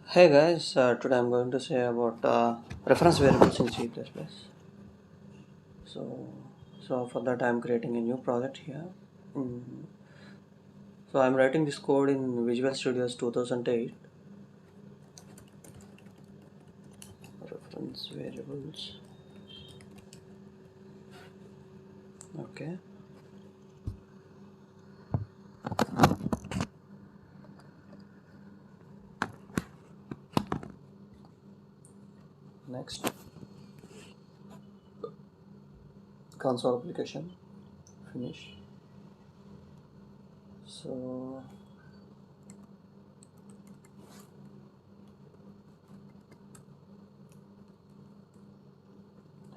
Hey guys, today I'm going to say about reference variables in C++. So, so for that I'm creating a new project here. Mm, So I'm writing this code in Visual Studios 2008. Reference variables. Okay. Next, console application. Finish. So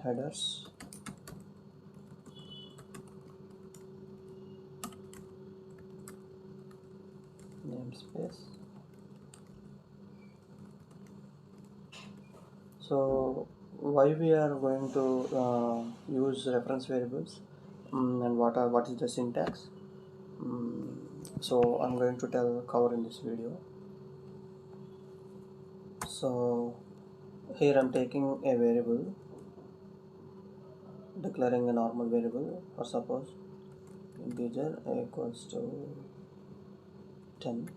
headers. Namespace. So why we are going to use reference variables, and what is the syntax? Mm, so I'm going to cover in this video. So here I'm taking a variable, declaring a normal variable, or suppose integer equals to 10.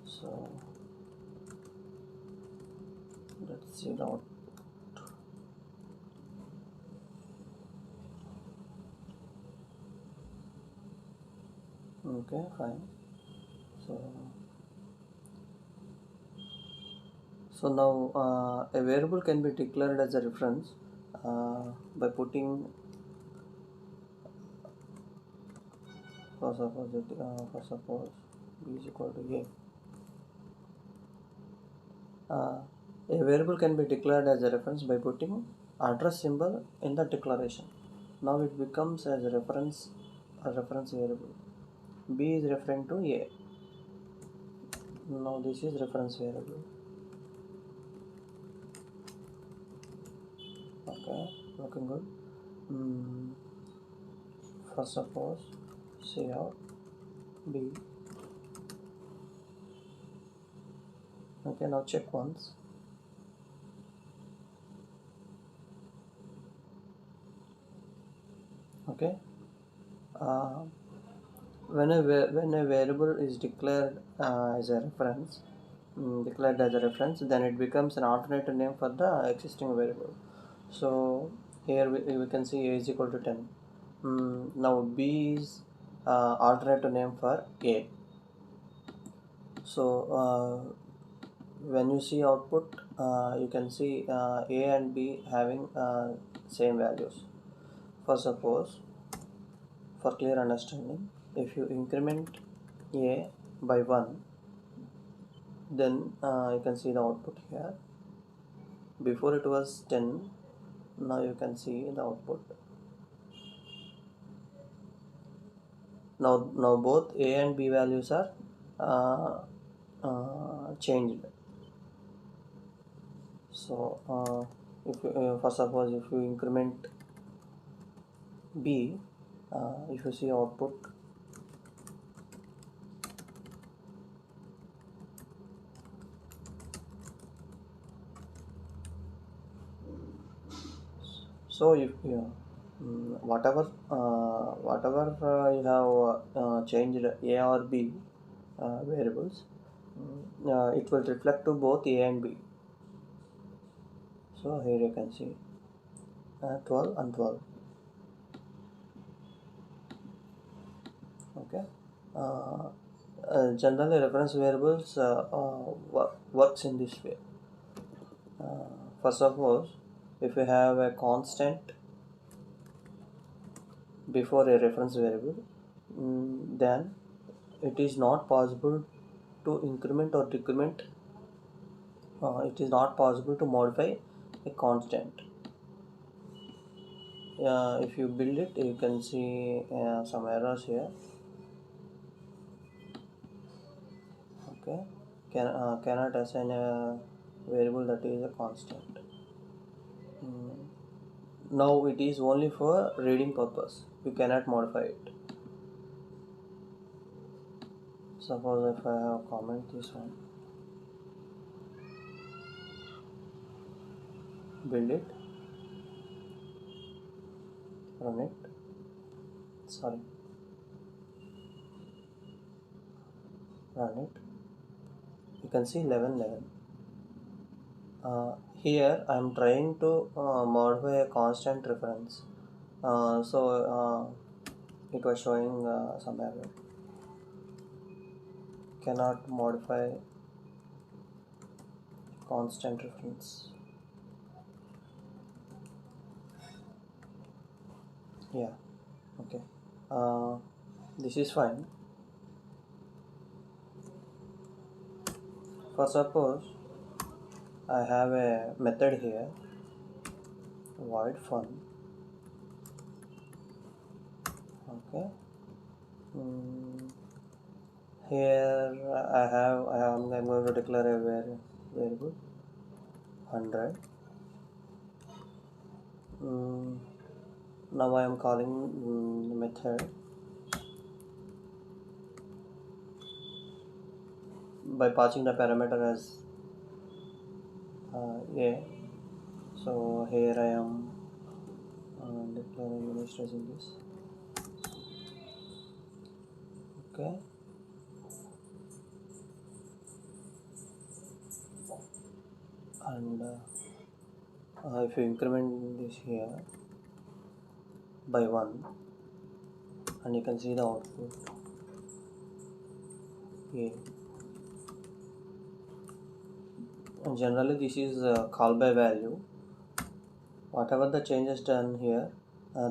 So let's see now. Okay, fine. So now a variable can be declared as a reference by putting, for suppose b is equal to a. A variable can be declared as a reference by putting address symbol in the declaration. Now it becomes as a reference variable. B is referring to A. Now this is reference variable. Okay, looking good. Mm, First suppose say out B. Okay, now check once. Okay. Uh, when a variable is declared as a reference, then it becomes an alternative name for the existing variable. So here we can see a is equal to 10. Now b is alternative name for a. So when you see output, you can see a and b having same values. For suppose, for clear understanding, if you increment a by 1, then you can see the output here. Before it was 10, now you can see the output. Now both a and b values are uh, changed. So if for suppose if you increment b, if you see output, so if whatever you have changed a or b variables, it will reflect to both a and b. So here you can see 12 and 12. Okay. uh, Generally reference variables works in this way. First suppose if you have a constant before a reference variable, then it is not possible to increment or decrement. It is not possible to modify a constant. If you build it, you can see some errors here. Okay, cannot assign a variable that is a constant. Now it is only for reading purpose, you cannot modify it. Suppose if I have comment this one, build it, run it, sorry, run it. You can see 11 11. Here I am trying to modify a constant reference. It was showing some error. Cannot modify constant reference. Yeah, okay. Uh, this is fine. For suppose I have a method here, void fun. Okay. Mm, Here I'm going to declare a variable 100. Mm, Now I am calling the method by passing the parameter as a. So here I am declaring initializing this. Okay. And if you increment this here by 1, and you can see the output here. And generally this is call by value. Whatever the changes done here,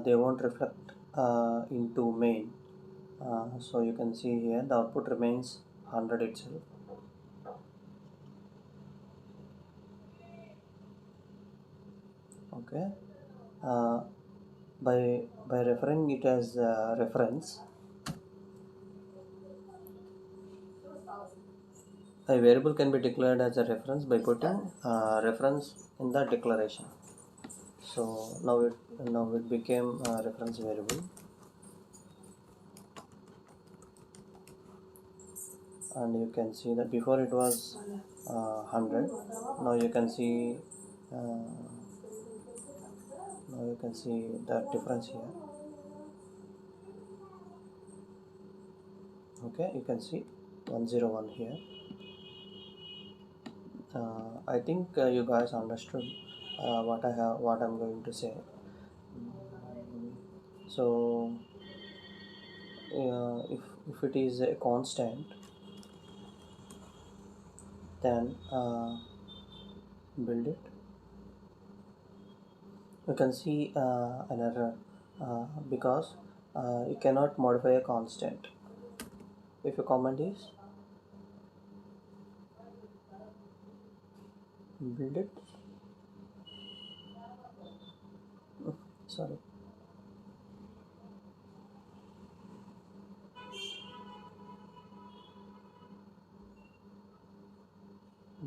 they won't reflect into main. So you can see here the output remains 100 itself. Okay. uh, by referring it as reference, a variable can be declared as a reference by putting reference in the declaration. So now it became a reference variable, and you can see that before it was 100. Now you can see uh, now you can see the difference here. Okay, you can see 101 here. I think you guys understood what I'm going to say. So if it is a constant, then build it. You can see an error because you cannot modify a constant. If your comment is build it, sorry,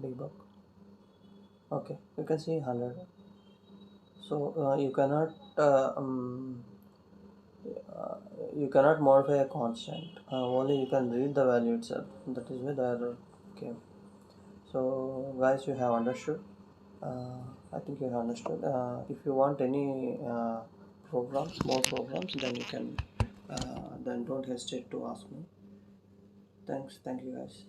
debug. Okay, you can see 100. So uh, you cannot modify a constant. Only you can read the value itself. That is where the error came. So guys, you have understood. uh, I think you have understood. If you want any more programs, then you can then don't hesitate to ask me. Thank you guys.